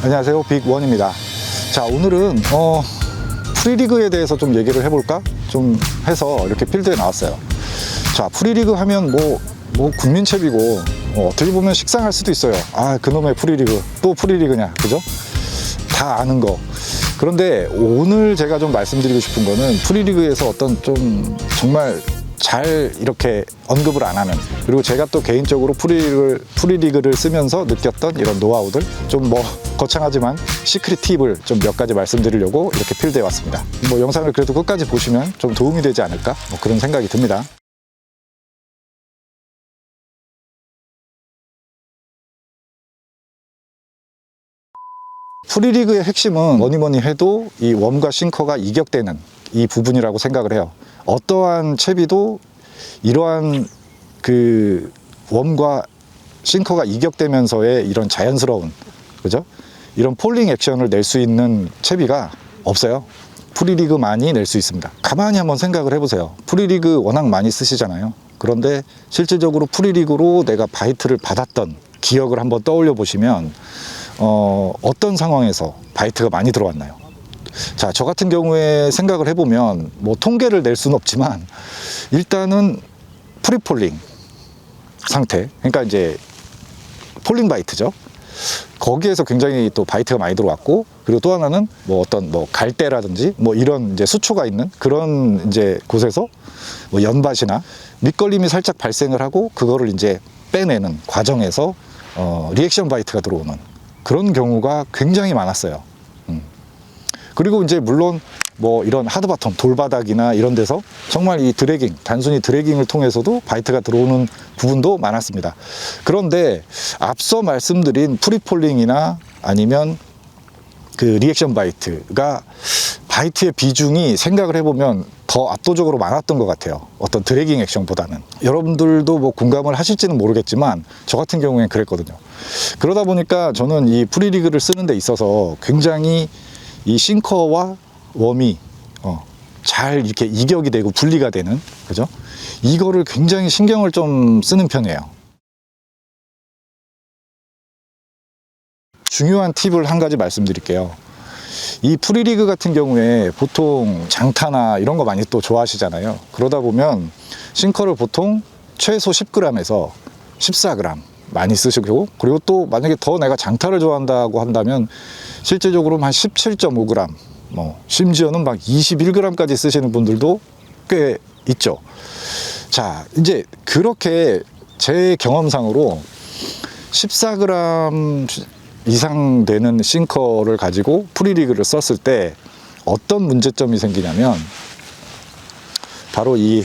안녕하세요, 빅원입니다. 자, 오늘은 프리리그에 대해서 좀 얘기를 해볼까 좀 해서 이렇게 필드에 나왔어요. 자, 프리리그 하면 뭐 국민체비고 어떻게 보면 식상할 수도 있어요. 아, 그놈의 프리리그, 또 프리리그냐, 그죠? 다 아는 거. 그런데 오늘 제가 좀 말씀드리고 싶은 거는 프리리그에서 어떤 좀 정말 잘 이렇게 언급을 안 하는, 그리고 제가 또 개인적으로 프리리그를 쓰면서 느꼈던 이런 노하우들, 좀 거창하지만 시크릿 팁을 좀 몇 가지 말씀드리려고 이렇게 필드에 왔습니다. 영상을 그래도 끝까지 보시면 좀 도움이 되지 않을까, 그런 생각이 듭니다. 프리리그의 핵심은 뭐니 해도 이 웜과 싱커가 이격되는 이 부분이라고 생각을 해요. 어떠한 채비도 이러한 그 웜과 싱커가 이격되면서의 이런 자연스러운, 그죠? 이런 폴링 액션을 낼 수 있는 채비가 없어요. 프리리그만이 낼 수 있습니다. 가만히 한번 생각을 해보세요. 프리리그 워낙 많이 쓰시잖아요. 그런데 실질적으로 프리리그로 내가 바이트를 받았던 기억을 한번 떠올려 보시면 어떤 상황에서 바이트가 많이 들어왔나요? 자, 저 같은 경우에 생각을 해보면 통계를 낼 수는 없지만 일단은 프리폴링 상태, 그러니까 이제 폴링 바이트죠. 거기에서 굉장히 또 바이트가 많이 들어왔고, 그리고 또 하나는 어떤 갈대라든지 이런 이제 수초가 있는 그런 이제 곳에서 연밭이나 밑걸림이 살짝 발생을 하고 그거를 이제 빼내는 과정에서 리액션 바이트가 들어오는 그런 경우가 굉장히 많았어요. 그리고 이제 물론 이런 하드바텀, 돌바닥이나 이런 데서 정말 이 드래깅, 단순히 드래깅을 통해서도 바이트가 들어오는 부분도 많았습니다. 그런데 앞서 말씀드린 프리폴링이나 아니면 그 리액션 바이트가 바이트의 비중이 생각을 해보면 더 압도적으로 많았던 것 같아요. 어떤 드래깅 액션보다는. 여러분들도 공감을 하실지는 모르겠지만 저 같은 경우에는 그랬거든요. 그러다 보니까 저는 이 프리리그를 쓰는 데 있어서 굉장히 이 싱커와 웜이 잘 이렇게 이격이 되고 분리가 되는, 그죠? 이거를 굉장히 신경을 좀 쓰는 편이에요. 중요한 팁을 한 가지 말씀드릴게요. 이 프리리그 같은 경우에 보통 장타나 이런 거 많이 또 좋아하시잖아요. 그러다 보면 싱커를 보통 최소 10g에서 14g 많이 쓰시고, 그리고 또 만약에 더 내가 장타를 좋아한다고 한다면 실제적으로 한 17.5g, 심지어는 막 21g까지 쓰시는 분들도 꽤 있죠. 자, 이제 그렇게 제 경험상으로 14g 이상 되는 싱커를 가지고 프리리그를 썼을 때 어떤 문제점이 생기냐면, 바로 이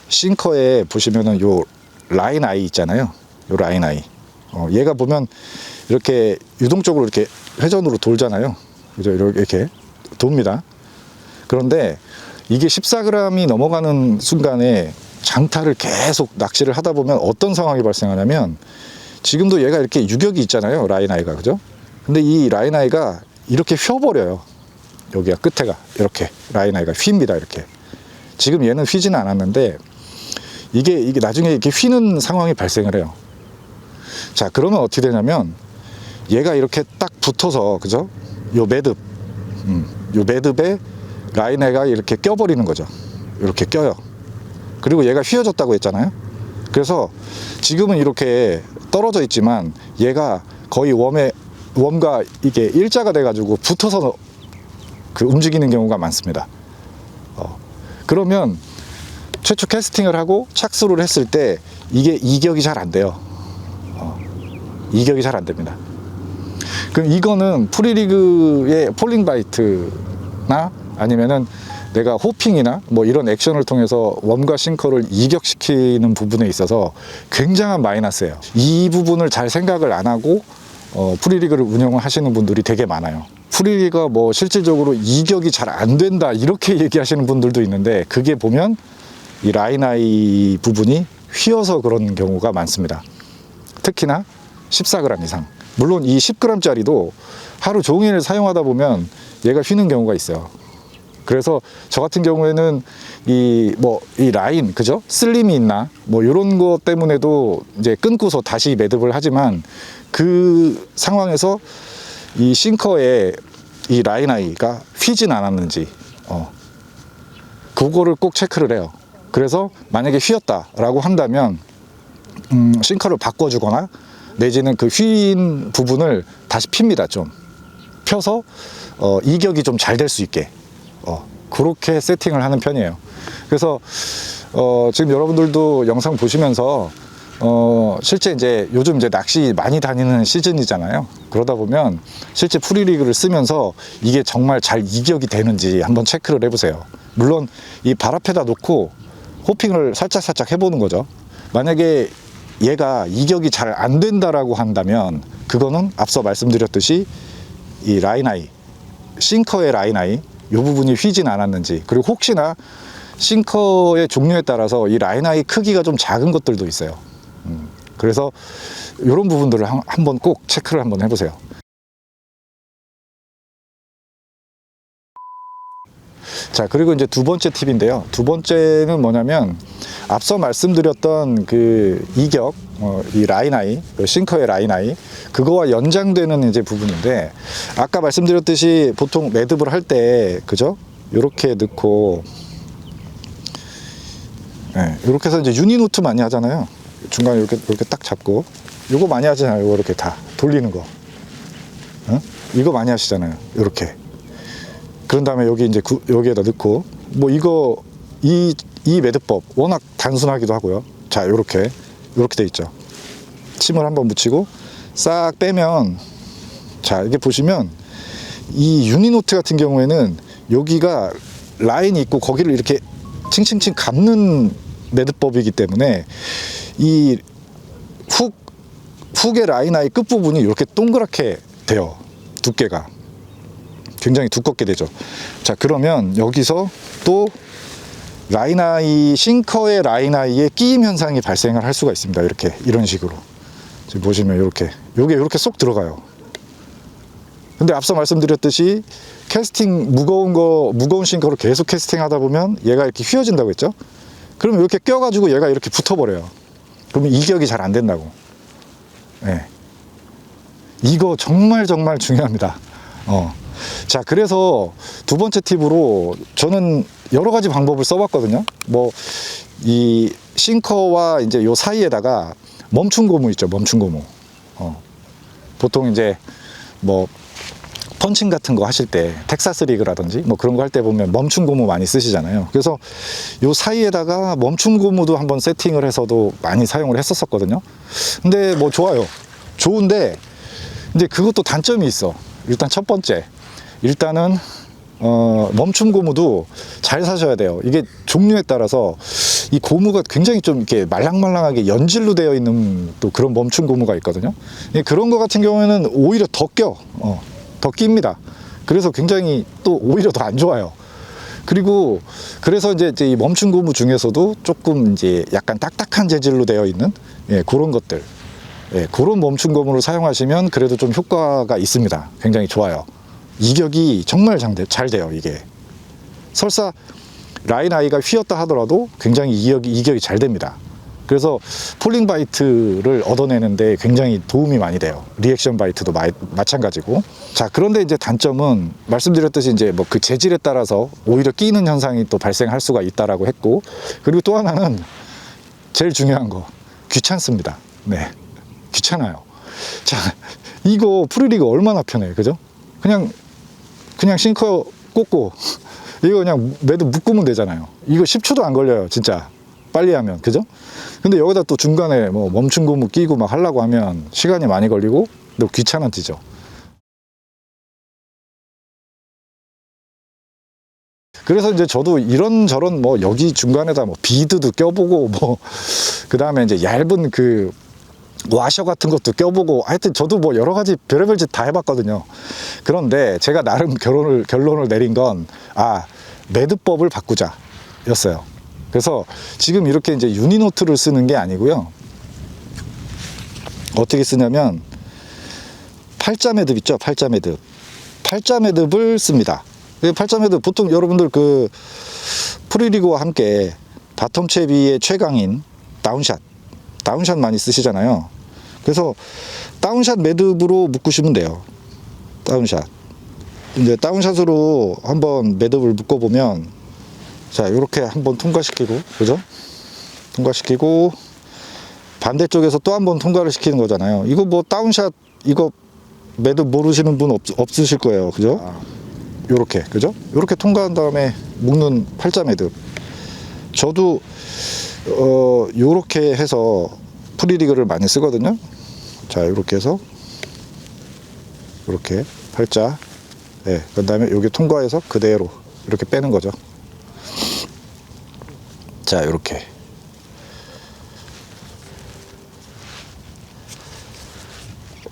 싱커에 보시면은 요 라인 아이 있잖아요. 요 라인 아이. 얘가 보면 이렇게 유동적으로 이렇게 회전으로 돌잖아요. 그죠? 이렇게 돕니다. 그런데 이게 14g이 넘어가는 순간에 장타를 계속 낚시를 하다 보면 어떤 상황이 발생하냐면, 지금도 얘가 이렇게 유격이 있잖아요, 라인 아이가. 그죠? 근데 이 라인 아이가 이렇게 휘어버려요. 여기가 끝에가 이렇게 라인 아이가 휩니다. 이렇게. 지금 얘는 휘지는 않았는데 이게 나중에 이렇게 휘는 상황이 발생을 해요. 자, 그러면 어떻게 되냐면 얘가 이렇게 딱 붙어서, 그죠? 요 매듭, 요 매듭에 라인 아이가 이렇게 껴버리는 거죠. 이렇게 껴요. 그리고 얘가 휘어졌다고 했잖아요. 그래서 지금은 이렇게 떨어져 있지만 얘가 거의 웜과 이게 일자가 돼가지고 붙어서 움직이는 경우가 많습니다. 그러면 최초 캐스팅을 하고 착수를 했을 때 이게 이격이 잘 안 돼요. 이격이 잘 안 됩니다. 그럼 이거는 프리리그의 폴링 바이트나 아니면은 내가 호핑이나 이런 액션을 통해서 웜과 싱커를 이격시키는 부분에 있어서 굉장한 마이너스예요. 이 부분을 잘 생각을 안 하고 프리리그를 운영을 하시는 분들이 되게 많아요. 프리리그가 실질적으로 이격이 잘 안 된다 이렇게 얘기하시는 분들도 있는데, 그게 보면 이 라인 아이 부분이 휘어서 그런 경우가 많습니다. 특히나 14g 이상. 물론 이 10g짜리도 하루 종일 사용하다 보면 얘가 휘는 경우가 있어요. 그래서 저 같은 경우에는 이 라인, 그죠? 슬림이 있나? 요런 것 때문에도 이제 끊고서 다시 매듭을 하지만, 그 상황에서 이 싱커에 이 라인아이가 휘진 않았는지 그거를 꼭 체크를 해요. 그래서 만약에 휘었다라고 한다면 싱커를 바꿔주거나 내지는 그 휘인 부분을 다시 핍니다. 좀 펴서 이격이 좀 잘 될 수 있게 그렇게 세팅을 하는 편이에요. 그래서 지금 여러분들도 영상 보시면서 실제 이제 요즘 이제 낚시 많이 다니는 시즌이잖아요. 그러다 보면 실제 프리리그를 쓰면서 이게 정말 잘 이격이 되는지 한번 체크를 해보세요. 물론 이 발 앞에다 놓고 호핑을 살짝 해보는 거죠. 만약에 얘가 이격이 잘 안 된다라고 한다면 그거는 앞서 말씀드렸듯이 이 라인아이, 싱커의 라인아이 이 부분이 휘진 않았는지, 그리고 혹시나 싱커의 종류에 따라서 이 라인아이 크기가 좀 작은 것들도 있어요. 그래서 이런 부분들을 한번 꼭 체크를 한번 해보세요. 자, 그리고 이제 두 번째 팁인데요. 두 번째는 뭐냐면 앞서 말씀드렸던 그 이격, 이 라인아이, 싱커의 라인아이, 그거와 연장되는 이제 부분인데, 아까 말씀드렸듯이 보통 매듭을 할 때, 그죠? 요렇게 넣고, 네, 이렇게 해서 이제 유니노트 많이 하잖아요. 중간에 이렇게 딱 잡고, 요거 많이 하잖아요. 요거 이렇게 다 돌리는 거. 이거 많이 하시잖아요. 요렇게. 그런 다음에 여기 이제 여기에다 넣고, 뭐 이 매듭법 워낙 단순하기도 하고요. 자, 요렇게 돼 있죠. 침을 한번 묻히고 싹 빼면, 자, 이게 보시면 이 유니노트 같은 경우에는 여기가 라인이 있고 거기를 이렇게 칭칭칭 감는 매듭법이기 때문에 이 훅의 라인아이 끝부분이 이렇게 동그랗게 돼요. 두께가 굉장히 두껍게 되죠. 자, 그러면 여기서 또 라인아이, 싱커의 라인아이에 끼임 현상이 발생을 할 수가 있습니다. 이렇게, 이런 식으로. 지금 보시면 요게 이렇게 쏙 들어가요. 근데 앞서 말씀드렸듯이 캐스팅, 무거운 싱커로 계속 캐스팅 하다 보면 얘가 이렇게 휘어진다고 했죠? 그러면 이렇게 껴가지고 얘가 이렇게 붙어버려요. 그러면 이격이 잘 안 된다고. 네. 이거 정말 중요합니다. 자, 그래서 두 번째 팁으로 저는 여러 가지 방법을 써봤거든요. 뭐, 이 싱커와 이제 요 사이에다가 멈춤 고무 있죠. 멈춤 고무. 보통 이제 뭐, 펀칭 같은 거 하실 때, 텍사스 리그라든지 뭐 그런 거 할 때 보면 멈춤 고무 많이 쓰시잖아요. 그래서 요 사이에다가 멈춤 고무도 한번 세팅을 해서도 많이 사용을 했었거든요. 근데 뭐 좋아요. 좋은데, 이제 그것도 단점이 있어. 일단 첫 번째. 일단은 멈춤 고무도 잘 사셔야 돼요. 이게 종류에 따라서 이 고무가 굉장히 좀 이렇게 말랑말랑하게 연질로 되어 있는 또 그런 멈춤 고무가 있거든요. 그런 거 같은 경우에는 오히려 더 낍니다. 그래서 굉장히 또 오히려 더 안 좋아요. 그리고 그래서 이제 이 멈춤 고무 중에서도 조금 이제 약간 딱딱한 재질로 되어 있는 그런 것들, 그런 멈춤 고무를 사용하시면 그래도 좀 효과가 있습니다. 굉장히 좋아요. 이격이 정말 잘 돼요. 이게 설사 라인아이가 휘었다 하더라도 굉장히 이격이 잘 됩니다. 그래서 폴링 바이트를 얻어내는데 굉장히 도움이 많이 돼요. 리액션 바이트도 마찬가지고. 자, 그런데 이제 단점은 말씀드렸듯이 이제 뭐 그 재질에 따라서 오히려 끼는 현상이 또 발생할 수가 있다라고 했고, 그리고 또 하나는 제일 중요한 거, 귀찮습니다. 네, 귀찮아요. 자, 이거 프리리그 얼마나 편해요, 그죠? 그냥 싱커 꽂고 이거 그냥 매듭 묶으면 되잖아요. 이거 10초도 안 걸려요, 진짜. 빨리 하면, 그죠? 근데 여기다 또 중간에 뭐 멈춤 고무 끼고 막 하려고 하면 시간이 많이 걸리고 또 귀찮아지죠. 그래서 이제 저도 이런저런 뭐 여기 중간에다 뭐 비드도 껴보고 뭐 그 다음에 이제 얇은 그 와셔 같은 것도 껴보고, 하여튼 저도 뭐 여러 가지 별의별 짓 다 해봤거든요. 그런데 제가 나름 결론을 내린 건, 매듭법을 바꾸자 였어요. 그래서 지금 이렇게 이제 유니노트를 쓰는 게 아니고요. 어떻게 쓰냐면 팔자 매듭 있죠? 팔자 매듭을 씁니다. 팔자 매듭 보통 여러분들 그 프리리그와 함께 바텀 채비의 최강인 다운샷 많이 쓰시잖아요. 그래서 다운샷 매듭으로 묶으시면 돼요. 다운샷. 이제 다운샷으로 한번 매듭을 묶어보면, 자, 이렇게 한번 통과시키고, 그죠? 통과시키고, 반대쪽에서 또 한번 통과를 시키는 거잖아요. 이거 뭐 다운샷, 이거 매듭 모르시는 분 없으실 거예요. 그죠? 요렇게, 그죠? 요렇게 통과한 다음에 묶는 팔자 매듭. 저도, 요렇게 해서 프리리그를 많이 쓰거든요. 자, 요렇게 해서, 요렇게 팔자. 네, 그 다음에 여기 통과해서 그대로 이렇게 빼는 거죠. 자, 이렇게.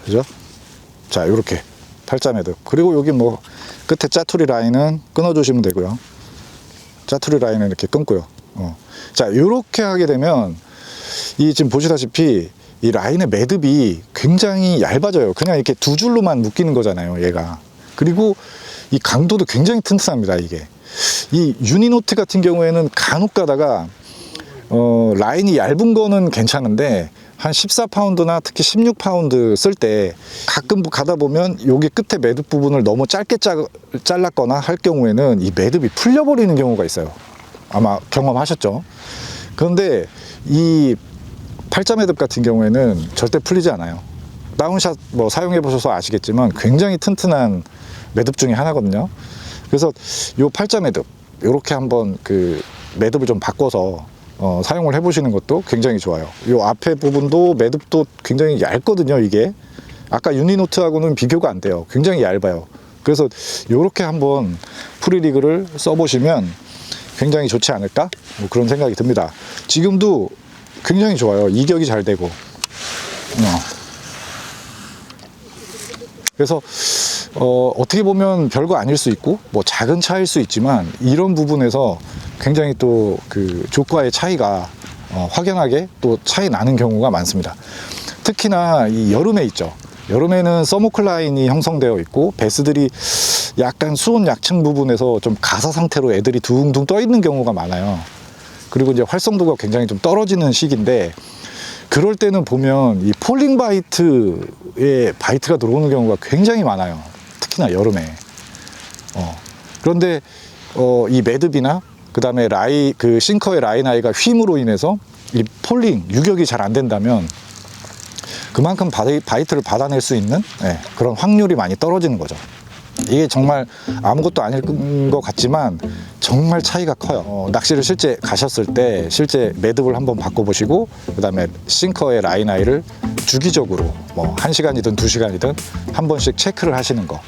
그죠? 자, 이렇게 팔자 매듭. 그리고 여기 뭐 끝에 짜투리 라인은 끊어주시면 되고요. 짜투리 라인은 이렇게 끊고요. 자, 이렇게 하게 되면 이 지금 보시다시피 이 라인의 매듭이 굉장히 얇아져요. 그냥 이렇게 두 줄로만 묶이는 거잖아요, 얘가. 그리고 이 강도도 굉장히 튼튼합니다, 이게. 이 유니노트 같은 경우에는 간혹 가다가 라인이 얇은 거는 괜찮은데 한 14파운드나 특히 16파운드 쓸 때 가끔 가다 보면 여기 끝에 매듭 부분을 너무 짧게 잘랐거나 할 경우에는 이 매듭이 풀려버리는 경우가 있어요. 아마 경험하셨죠? 그런데 이 팔자 매듭 같은 경우에는 절대 풀리지 않아요. 다운샷 뭐 사용해 보셔서 아시겠지만 굉장히 튼튼한 매듭 중에 하나거든요. 그래서 요 팔자 매듭 요렇게 한번 그 매듭을 좀 바꿔서 사용을 해 보시는 것도 굉장히 좋아요. 요 앞에 부분도 매듭도 굉장히 얇거든요. 이게 아까 유니노트하고는 비교가 안 돼요. 굉장히 얇아요. 그래서 요렇게 한번 프리리그를 써 보시면 굉장히 좋지 않을까, 뭐 그런 생각이 듭니다. 지금도 굉장히 좋아요. 이격이 잘 되고. 그래서 어떻게 보면 별거 아닐 수 있고 뭐 작은 차이일 수 있지만 이런 부분에서 굉장히 또 그 조과의 차이가 확연하게 또 차이 나는 경우가 많습니다. 특히나 이 여름에 있죠. 여름에는 서모클라인이 형성되어 있고 배스들이 약간 수온 약층 부분에서 좀 가사 상태로 애들이 둥둥 떠 있는 경우가 많아요. 그리고 이제 활성도가 굉장히 좀 떨어지는 시기인데 그럴 때는 보면 이 폴링 바이트에 바이트가 들어오는 경우가 굉장히 많아요. 특히나 여름에. 그런데 이 매듭이나 그 다음에 그 싱커의 라인 아이가 휨으로 인해서 이 폴링 유격이 잘 안 된다면 그만큼 바이트를 받아낼 수 있는 그런 확률이 많이 떨어지는 거죠. 이게 정말 아무것도 아닐 것 같지만 정말 차이가 커요. 낚시를 실제 가셨을 때 실제 매듭을 한번 바꿔보시고 그 다음에 싱커의 라인 아이를 주기적으로 뭐 1시간이든 2시간이든 한 번씩 체크를 하시는 거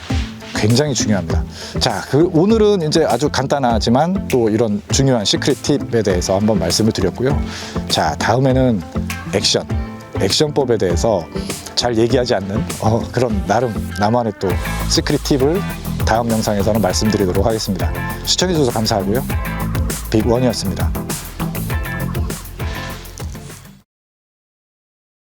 굉장히 중요합니다. 자, 오늘은 이제 아주 간단하지만 또 이런 중요한 시크릿 팁에 대해서 한번 말씀을 드렸고요. 자, 다음에는 액션법에 대해서 잘 얘기하지 않는 그런 나름 나만의 또 시크릿 팁을 다음 영상에서는 말씀드리도록 하겠습니다. 시청해주셔서 감사하고요. 빅원이었습니다.